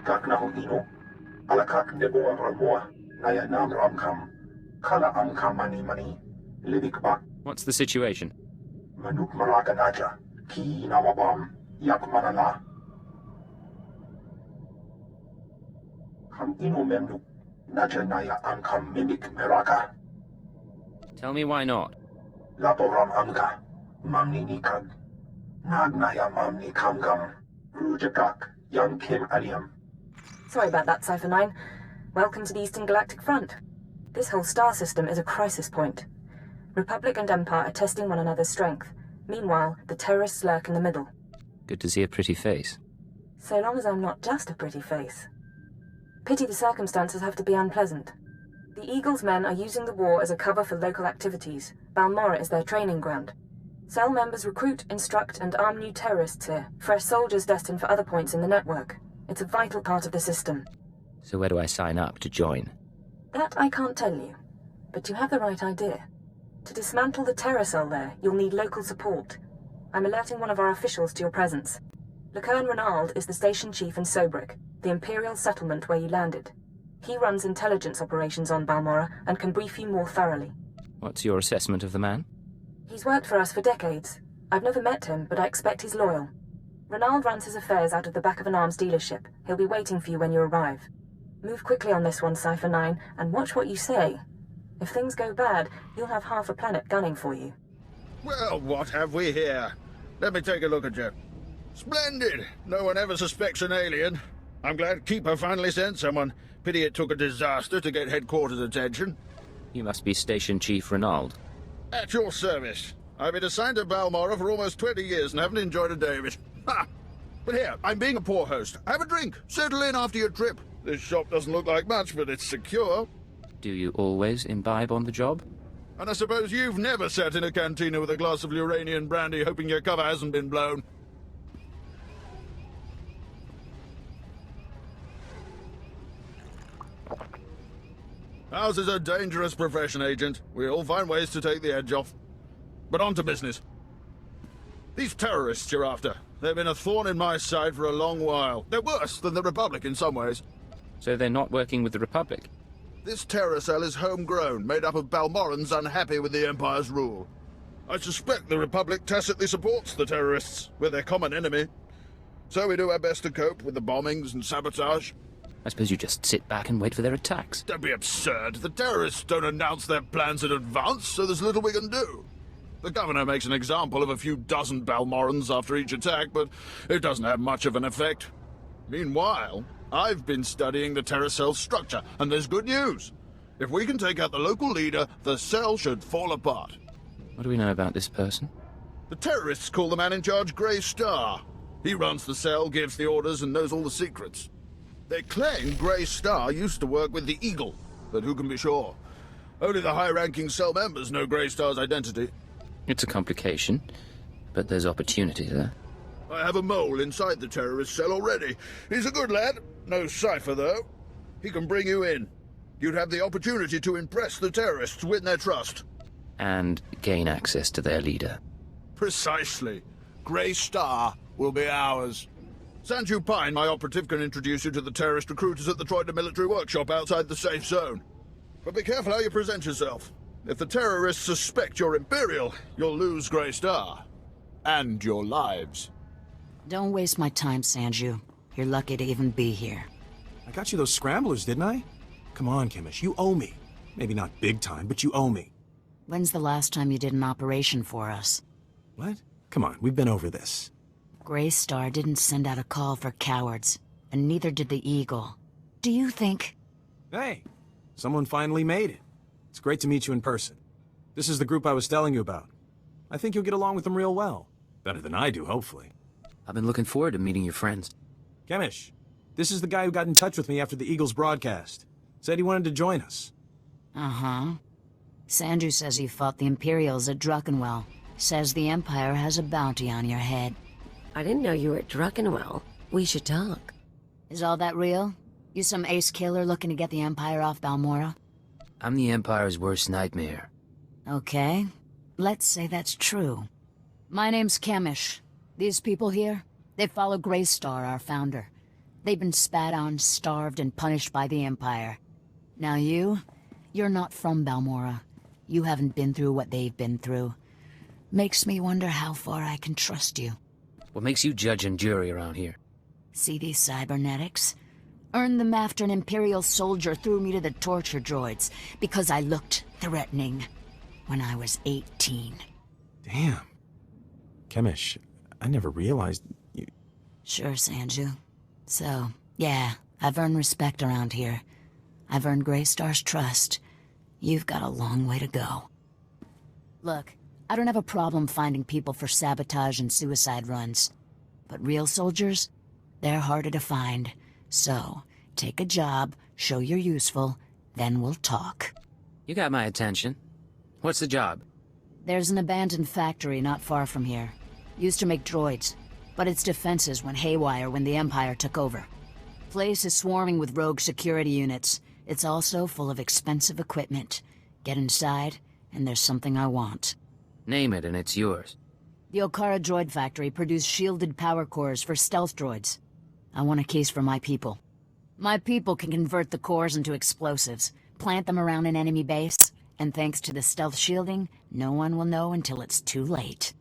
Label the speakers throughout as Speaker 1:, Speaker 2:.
Speaker 1: Kak na ino, alakak nebo ramwa, naya nam ramkam, kala amkam mani, libikbak.
Speaker 2: What's the situation?
Speaker 1: Manuk maraka naja, ki namabam, yak manala. Kam ino memnuk, naja naya amkam mimik meraka.
Speaker 2: Tell me why not.
Speaker 1: Laporam amka, mamni nikag. Nagnaya mamni kamgam, rujakak, yang kim aliam.
Speaker 3: Sorry about that, Cipher 9. Welcome to the Eastern Galactic Front. This whole star system is a crisis point. Republic and Empire are testing one another's strength. Meanwhile, the terrorists lurk in the middle.
Speaker 2: Good to see a pretty face.
Speaker 3: So long as I'm not just a pretty face. Pity the circumstances have to be unpleasant. The Eagle's men are using the war as a cover for local activities. Balmorra is their training ground. Cell members recruit, instruct, and arm new terrorists here. Fresh soldiers destined for other points in the network. It's a vital part of the system.
Speaker 2: So where do I sign up to join?
Speaker 3: That I can't tell you. But you have the right idea. To dismantle the terror cell there, you'll need local support. I'm alerting one of our officials to your presence. Rien'Tao is the station chief in Sobrik, the imperial settlement where you landed. He runs intelligence operations on Balmorra and can brief you more thoroughly.
Speaker 2: What's your assessment of the man?
Speaker 3: He's worked for us for decades. I've never met him, but I expect he's loyal. Rien'Tao runs his affairs out of the back of an arms dealership. He'll be waiting for you when you arrive. Move quickly on this one, Cipher 9, and watch what you say. If things go bad, you'll have half a planet gunning for you.
Speaker 4: Well, what have we here? Let me take a look at you. Splendid! No one ever suspects an alien. I'm glad Keeper finally sent someone. Pity it took a disaster to get headquarters attention.
Speaker 2: You must be Station Chief Rien'Tao.
Speaker 4: At your service. I've been assigned to Balmorra for almost 20 years and haven't enjoyed a day of it. Ha! But here, I'm being a poor host. Have a drink. Settle in after your trip. This shop doesn't look like much, but it's secure.
Speaker 2: Do you always imbibe on the job?
Speaker 4: And I suppose you've never sat in a cantina with a glass of Uranian brandy hoping your cover hasn't been blown. Ours is a dangerous profession, Agent. We all find ways to take the edge off. But on to business. These terrorists you're after, they've been a thorn in my side for a long while. They're worse than the Republic in some ways.
Speaker 2: So they're not working with the Republic?
Speaker 4: This terror cell is homegrown, made up of Balmorrans unhappy with the Empire's rule. I suspect the Republic tacitly supports the terrorists. We're their common enemy. So we do our best to cope with the bombings and sabotage.
Speaker 2: I suppose you just sit back and wait for their attacks.
Speaker 4: Don't be absurd. The terrorists don't announce their plans in advance, so there's little we can do. The governor makes an example of a few dozen Balmorrans after each attack, but it doesn't have much of an effect. Meanwhile, I've been studying the terror cell's structure, and there's good news. If we can take out the local leader, the cell should fall apart.
Speaker 2: What do we know about this person?
Speaker 4: The terrorists call the man in charge Grey Star. He runs the cell, gives the orders, and knows all the secrets. They claim Grey Star used to work with the Eagle, but who can be sure? Only the high-ranking cell members know Grey Star's identity.
Speaker 2: It's a complication, but there's opportunity there.
Speaker 4: I have a mole inside the terrorist cell already. He's a good lad. No Cipher, though. He can bring you in. You'd have the opportunity to impress the terrorists, win their trust.
Speaker 2: And gain access to their leader.
Speaker 4: Precisely. Grey Star will be ours. Sanju Pine, my operative, can introduce you to the terrorist recruiters at the Troida military workshop outside the safe zone. But be careful how you present yourself. If the terrorists suspect you're Imperial, you'll lose Grey Star. And your lives.
Speaker 5: Don't waste my time, Sanju. You're lucky to even be here.
Speaker 6: I got you those scramblers, didn't I? Come on, Chemish, you owe me. Maybe not big time, but you owe me.
Speaker 5: When's the last time you did an operation for us?
Speaker 6: What? Come on, we've been over this.
Speaker 5: Grey Star didn't send out a call for cowards, and neither did the Eagle. Do you think...
Speaker 6: Hey, someone finally made it. It's great to meet you in person. This is the group I was telling you about. I think you'll get along with them real well. Better than I do, hopefully.
Speaker 2: I've been looking forward to meeting your friends.
Speaker 6: Chemish, this is the guy who got in touch with me after the Eagles broadcast. Said he wanted to join us.
Speaker 5: Uh-huh. Sanju says you fought the Imperials at Druckenwell. Says the Empire has a bounty on your head.
Speaker 7: I didn't know you were at Druckenwell. We should talk.
Speaker 5: Is all that real? You some ace killer looking to get the Empire off Balmorra?
Speaker 2: I'm the Empire's worst nightmare.
Speaker 5: Okay. Let's say that's true. My name's Chemish. These people here, they follow Grey Star, our founder. They've been spat on, starved, and punished by the Empire. Now you're not from Balmorra. You haven't been through what they've been through. Makes me wonder how far I can trust you.
Speaker 2: What makes you judge and jury around here?
Speaker 5: See these cybernetics? Earned them after an Imperial soldier threw me to the torture droids because I looked threatening when I was 18.
Speaker 6: Damn. Chemish, I never realized you...
Speaker 5: Sure, Sanju. So, yeah, I've earned respect around here. I've earned Greystar's trust. You've got a long way to go. Look, I don't have a problem finding people for sabotage and suicide runs. But real soldiers? They're harder to find. So, take a job, show you're useful, then we'll talk.
Speaker 2: You got my attention. What's the job?
Speaker 5: There's an abandoned factory not far from here. Used to make droids, but its defenses went haywire when the Empire took over. Place is swarming with rogue security units. It's also full of expensive equipment. Get inside, and there's something I want.
Speaker 2: Name it and it's yours.
Speaker 5: The Okara droid factory produced shielded power cores for stealth droids. I want a case for my people. My people can convert the cores into explosives, plant them around an enemy base, and thanks to the stealth shielding, no one will know until it's too late.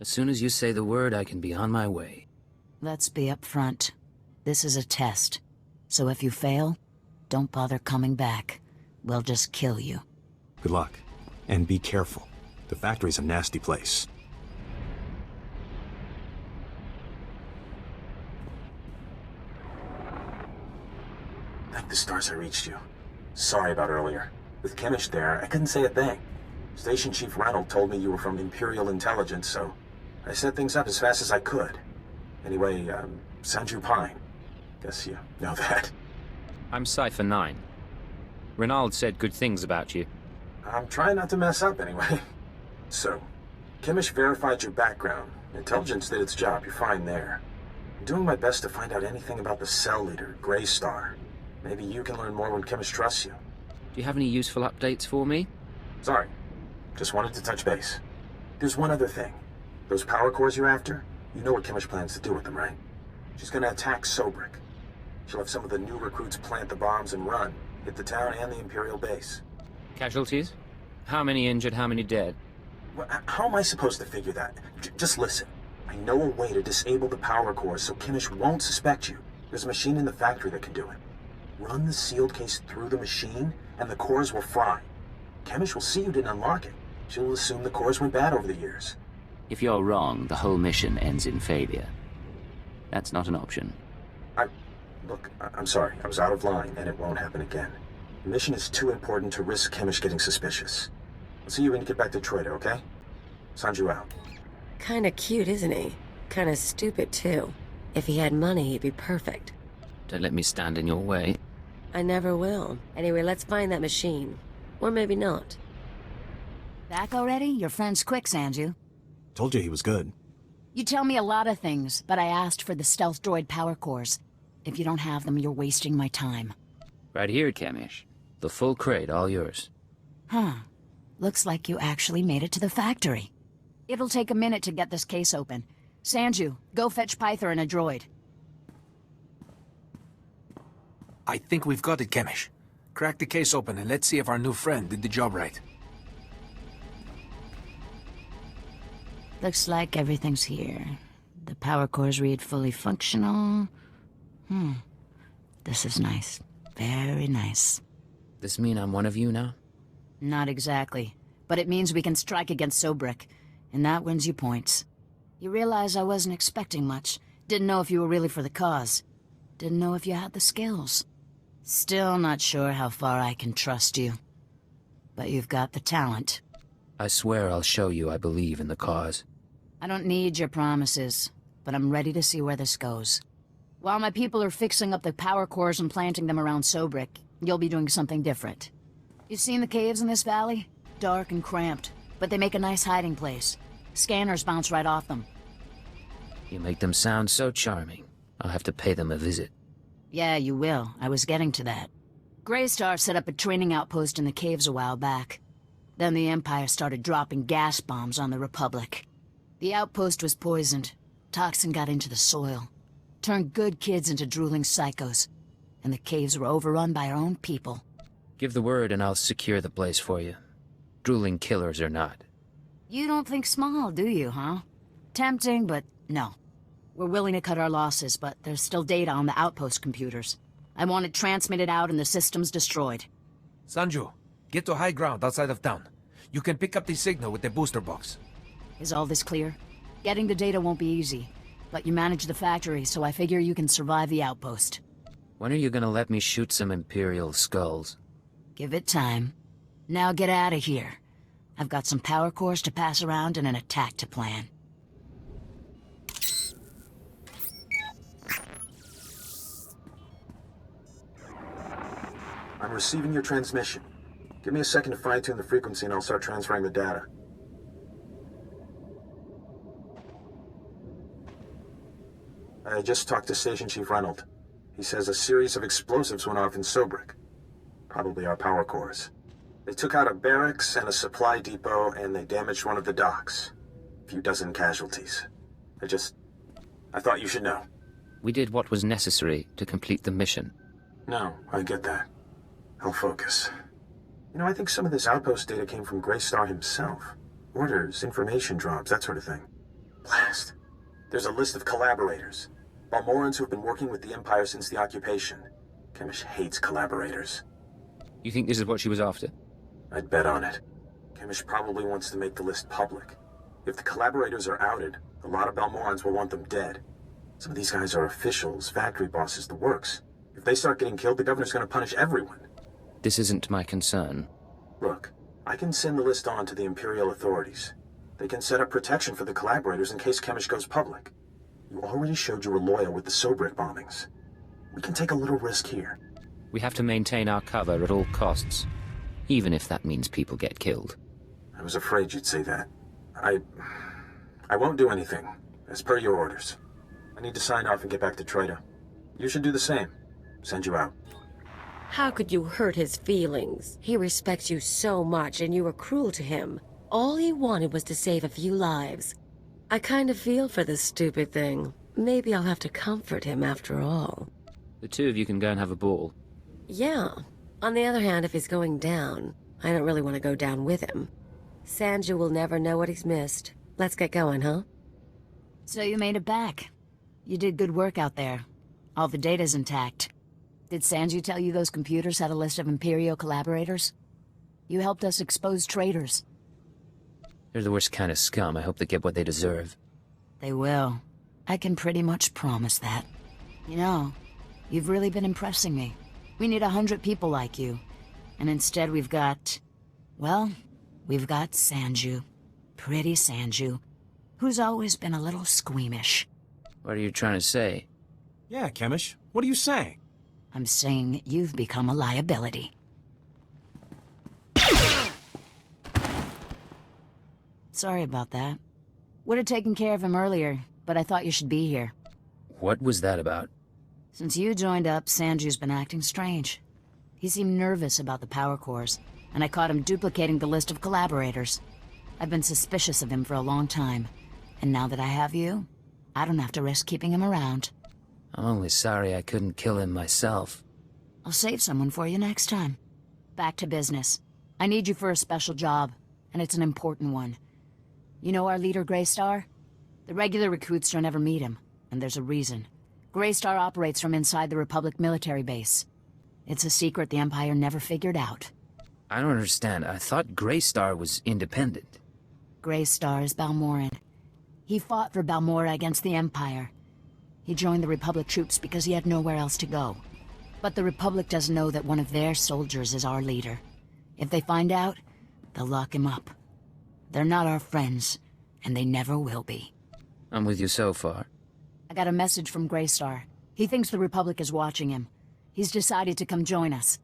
Speaker 2: As soon as you say the word, I can be on my way.
Speaker 5: Let's be upfront. This is a test. So if you fail, don't bother coming back. We'll just kill you.
Speaker 6: Good luck. And be careful. The factory's a nasty place.
Speaker 1: Thank the stars I reached you. Sorry about earlier. With Chemish there, I couldn't say a thing. Station Chief Reynolds told me you were from Imperial Intelligence, so I set things up as fast as I could. Anyway, Sanju Pine. Guess you know that.
Speaker 2: I'm Cipher 9. Reynolds said good things about you.
Speaker 1: I'm trying not to mess up anyway. So, Chemish verified your background. Intelligence did its job, you're fine there. I'm doing my best to find out anything about the cell leader, Greystar. Maybe you can learn more when Chemish trusts you.
Speaker 2: Do you have any useful updates for me?
Speaker 1: Sorry. Just wanted to touch base. There's one other thing. Those power cores you're after, you know what Chemish plans to do with them, right? She's gonna attack Sobrik. She'll have some of the new recruits plant the bombs and run, hit the town and the Imperial base.
Speaker 2: Casualties? How many injured, how many dead?
Speaker 1: Well, how am I supposed to figure that? Just listen. I know a way to disable the power cores so Chemish won't suspect you. There's a machine in the factory that can do it. Run the sealed case through the machine, and the cores will fry. Chemish will see you didn't unlock it. She'll assume the cores went bad over the years.
Speaker 8: If you're wrong, the whole mission ends in failure. That's not an option.
Speaker 1: Look, I'm sorry. I was out of line, and it won't happen again. The mission is too important to risk Chemish getting suspicious. I'll see you when you get back to Troida, okay? Sanju out.
Speaker 7: Kinda cute, isn't he? Kinda stupid, too. If he had money, he'd be perfect.
Speaker 2: Don't let me stand in your way.
Speaker 7: I never will. Anyway, let's find that machine. Or maybe not.
Speaker 5: Back already? Your friend's quick, Sanju.
Speaker 6: Told you he was good.
Speaker 5: You tell me a lot of things, but I asked for the stealth droid power cores. If you don't have them, you're wasting my time.
Speaker 2: Right here, Chemish. The full crate, all yours.
Speaker 5: Huh. Looks like you actually made it to the factory. It'll take a minute to get this case open. Sanju, go fetch Pyther and a droid.
Speaker 9: I think we've got it, Chemish. Crack the case open and let's see if our new friend did the job right.
Speaker 5: Looks like everything's here. The power cores read fully functional. This is nice. Very nice.
Speaker 2: This mean I'm one of you now?
Speaker 5: Not exactly. But it means we can strike against Sobrik, and that wins you points. You realize I wasn't expecting much. Didn't know if you were really for the cause. Didn't know if you had the skills. Still not sure how far I can trust you. But you've got the talent.
Speaker 2: I swear I'll show you I believe in the cause.
Speaker 5: I don't need your promises, but I'm ready to see where this goes. While my people are fixing up the power cores and planting them around Sobrik, you'll be doing something different. You've seen the caves in this valley? Dark and cramped, but they make a nice hiding place. Scanners bounce right off them.
Speaker 2: You make them sound so charming. I'll have to pay them a visit.
Speaker 5: Yeah, you will. I was getting to that. Greystar set up a training outpost in the caves a while back. Then the Empire started dropping gas bombs on the Republic. The outpost was poisoned. Toxin got into the soil. Turned good kids into drooling psychos. And the caves were overrun by our own people.
Speaker 2: Give the word and I'll secure the place for you. Drooling killers or not.
Speaker 5: You don't think small, do you, huh? Tempting, but no. We're willing to cut our losses, but there's still data on the outpost computers. I want it transmitted out and the systems destroyed.
Speaker 9: Sanju, get to high ground outside of town. You can pick up the signal with the booster box.
Speaker 5: Is all this clear? Getting the data won't be easy, but you manage the factory, so I figure you can survive the outpost.
Speaker 2: When are you gonna let me shoot some imperial skulls?
Speaker 5: Give it time. Now get out of here. I've got some power cores to pass around and an attack to plan.
Speaker 1: I'm receiving your transmission. Give me a second to fine-tune the frequency and I'll start transferring the data. I just talked to Station Chief Rien'Tao. He says a series of explosives went off in Sobrik. Probably our power cores. They took out a barracks and a supply depot and they damaged one of the docks. A few dozen casualties. I thought you should know.
Speaker 2: We did what was necessary to complete the mission.
Speaker 1: No, I get that. I'll focus. You know, I think some of this outpost data came from Greystar himself. Orders, information drops, that sort of thing. Blast. There's a list of collaborators. Balmorrans who've been working with the Empire since the occupation. Chemish hates collaborators.
Speaker 2: You think this is what she was after?
Speaker 1: I'd bet on it. Chemish probably wants to make the list public. If the collaborators are outed, a lot of Balmorrans will want them dead. Some of these guys are officials, factory bosses, the works. If they start getting killed, the governor's gonna punish everyone.
Speaker 2: This isn't my concern.
Speaker 1: Look, I can send the list on to the imperial authorities. They can set up protection for the collaborators in case Chemish goes public. You already showed you were loyal with the Sobrik bombings. We can take a little risk here.
Speaker 2: We have to maintain our cover at all costs, even if that means people get killed.
Speaker 1: I was afraid you'd say that. I won't do anything, as per your orders. I need to sign off and get back to Troita. You should do the same. Send you out.
Speaker 7: How could you hurt his feelings? He respects you so much and you were cruel to him. All he wanted was to save a few lives. I kind of feel for this stupid thing. Maybe I'll have to comfort him after all.
Speaker 2: The two of you can go and have a ball.
Speaker 7: Yeah. On the other hand, if he's going down, I don't really want to go down with him. Sanju will never know what he's missed. Let's get going, huh?
Speaker 5: So you made it back. You did good work out there. All the data's intact. Did Sanju tell you those computers had a list of Imperial collaborators? You helped us expose traitors.
Speaker 2: They're the worst kind of scum. I hope they get what they deserve.
Speaker 5: They will. I can pretty much promise that. You know, you've really been impressing me. We need 100 people like you. And instead we've got... well, we've got Sanju. Pretty Sanju. Who's always been a little squeamish.
Speaker 2: What are you trying to say?
Speaker 6: Yeah, Chemish. What are you saying?
Speaker 5: I'm saying you've become a liability. Sorry about that. Would have taken care of him earlier, but I thought you should be here.
Speaker 2: What was that about?
Speaker 5: Since you joined up, Sanju's been acting strange. He seemed nervous about the power cores, and I caught him duplicating the list of collaborators. I've been suspicious of him for a long time, and now that I have you, I don't have to risk keeping him around.
Speaker 2: I'm only sorry I couldn't kill him myself.
Speaker 5: I'll save someone for you next time. Back to business. I need you for a special job, and it's an important one. You know our leader, Greystar? The regular recruits don't ever meet him, and there's a reason. Greystar operates from inside the Republic military base. It's a secret the Empire never figured out.
Speaker 2: I don't understand. I thought Greystar was independent.
Speaker 5: Greystar is Balmorran. He fought for Balmorra against the Empire. He joined the Republic troops because he had nowhere else to go. But the Republic doesn't know that one of their soldiers is our leader. If they find out, they'll lock him up. They're not our friends, and they never will be.
Speaker 2: I'm with you so far.
Speaker 5: I got a message from Greystar. He thinks the Republic is watching him. He's decided to come join us.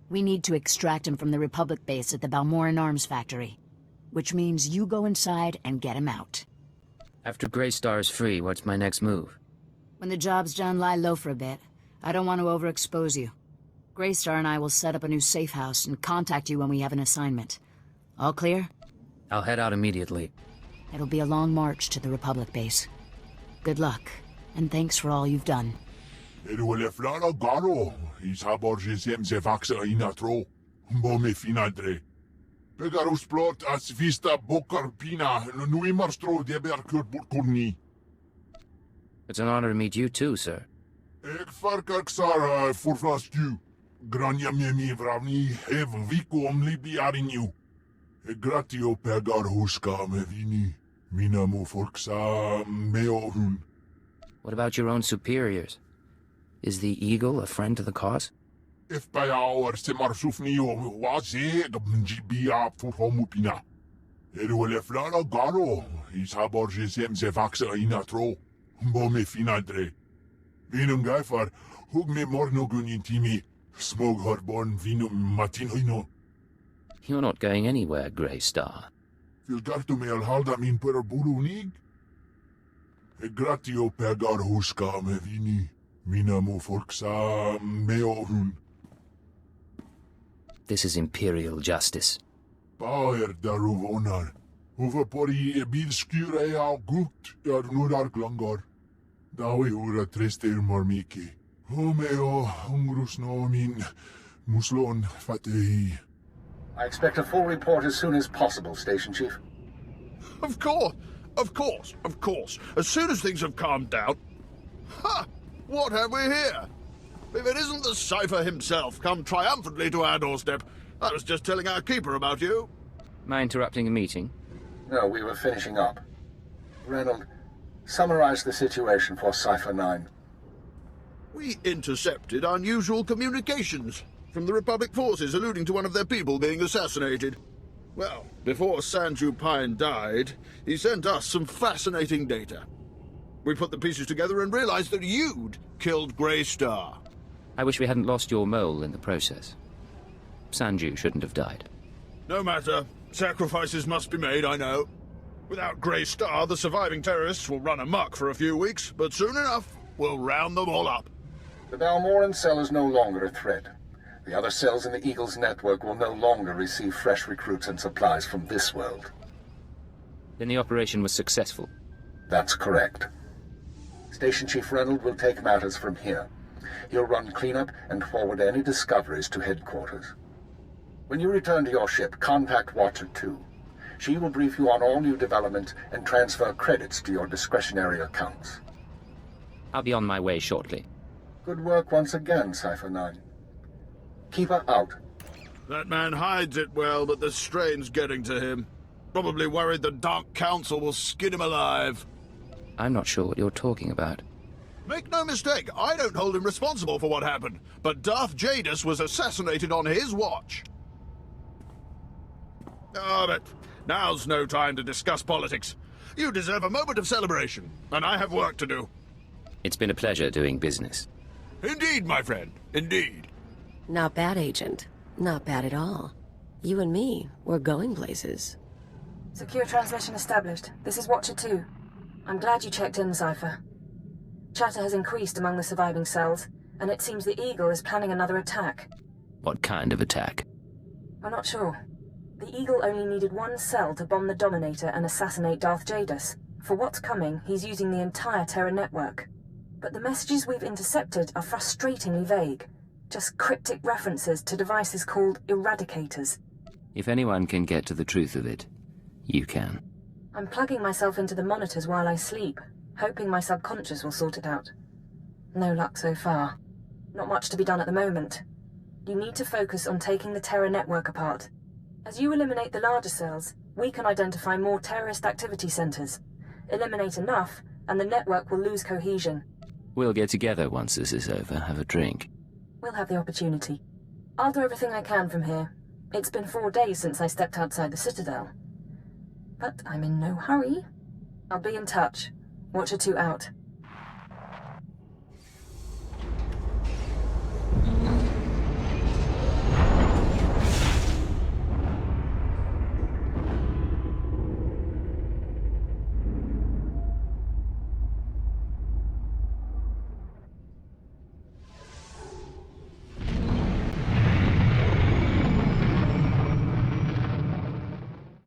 Speaker 5: We need to extract him from the Republic base at the Balmorran Arms Factory. Which means you go inside and get him out.
Speaker 2: After Greystar is free, what's my next move?
Speaker 5: When the job's done, lie low for a bit. I don't want to overexpose you. Greystar and I will set up a new safe house and contact you when we have an assignment. All clear?
Speaker 2: I'll head out immediately.
Speaker 5: It'll be a long march to the Republic base. Good luck, And thanks for all you've done.
Speaker 10: Erueleflara garo, is haborgesem zevaxa inatro, bome finadre. Pegarus plot as vista bokar pina, nui marstro deber kurburkurni.
Speaker 2: It's an honor to meet you too, sir.
Speaker 10: Ek farkar ksara furflastu. Grania memi vravni hev viku omlibi arinu. Gratio pegar huska mevini. Minamu forksa meohun.
Speaker 2: What about your own superiors? Is the Eagle a friend to the cause?
Speaker 10: If by our semarsufni o waze gbia furhomupina. Erueleflara garo, is haborgesem zevaxa inatro. Bome finadre. Vinum gaifar, hug me mornogun intimi. Smog horborn vinum matinoino.
Speaker 2: You're not going anywhere, Grey Star.
Speaker 10: Filgartu me alhalda min per burunig? Gratio pegar huska me vini. Minamu forksa meohun.
Speaker 2: This is imperial justice.
Speaker 10: Baer daruvonar. Overpori ebil skure au gukt nudar glangor. Dawi ura trester marmiki. Homeo hungrus nomin muslon fatehi.
Speaker 11: I expect a full report as soon as possible, Station Chief.
Speaker 4: Of course, of course, of course. As soon as things have calmed down. Ha! What have we here? If it isn't the Cipher himself come triumphantly to our doorstep. I was just telling our keeper about you.
Speaker 2: Am I interrupting a meeting?
Speaker 11: No, we were finishing up. Reynolds, summarize the situation for Cipher 9.
Speaker 4: We intercepted unusual communications from the Republic forces alluding to one of their people being assassinated. Well, before Sanju Pine died, he sent us some fascinating data. We put the pieces together and realized that you'd killed Grey Star.
Speaker 2: I wish we hadn't lost your mole in the process. Sanju shouldn't have died.
Speaker 4: No matter. Sacrifices must be made, I know. Without Grey Star, the surviving terrorists will run amok for a few weeks, but soon enough, we'll round them all up.
Speaker 11: The Balmorran cell is no longer a threat. The other cells in the Eagle's network will no longer receive fresh recruits and supplies from this world.
Speaker 2: Then the operation was successful.
Speaker 11: That's correct. Station Chief Reynolds will take matters from here. He'll run cleanup and forward any discoveries to headquarters. When you return to your ship, contact Watcher 2. She will brief you on all new development and transfer credits to your discretionary accounts.
Speaker 2: I'll be on my way shortly.
Speaker 11: Good work once again, Cipher 9. Keep her out.
Speaker 4: That man hides it well, but the strain's getting to him. Probably worried the Dark Council will skin him alive.
Speaker 2: I'm not sure what you're talking about.
Speaker 4: Make no mistake, I don't hold him responsible for what happened, but Darth Jadus was assassinated on his watch. Ah, but now's no time to discuss politics. You deserve a moment of celebration, and I have work to do.
Speaker 2: It's been a pleasure doing business.
Speaker 4: Indeed, my friend, indeed.
Speaker 7: Not bad, Agent. Not bad at all. You and me, we're going places.
Speaker 3: Secure transmission established. This is Watcher 2. I'm glad you checked in, Cipher. Chatter has increased among the surviving cells, and it seems the Eagle is planning another attack.
Speaker 2: What kind of attack?
Speaker 3: We're not sure. The Eagle only needed one cell to bomb the Dominator and assassinate Darth Jadus. For what's coming, he's using the entire Terra network. But the messages we've intercepted are frustratingly vague. Just cryptic references to devices called eradicators.
Speaker 2: If anyone can get to the truth of it, you can.
Speaker 3: I'm plugging myself into the monitors while I sleep, hoping my subconscious will sort it out. No luck so far. Not much to be done at the moment. You need to focus on taking the Terra network apart. As you eliminate the larger cells, we can identify more terrorist activity centers. Eliminate enough, and the network will lose cohesion.
Speaker 2: We'll get together once this is over, have a drink.
Speaker 3: We'll have the opportunity. I'll do everything I can from here. It's been 4 days since I stepped outside the Citadel. But I'm in no hurry. I'll be in touch. Watcher 2 out.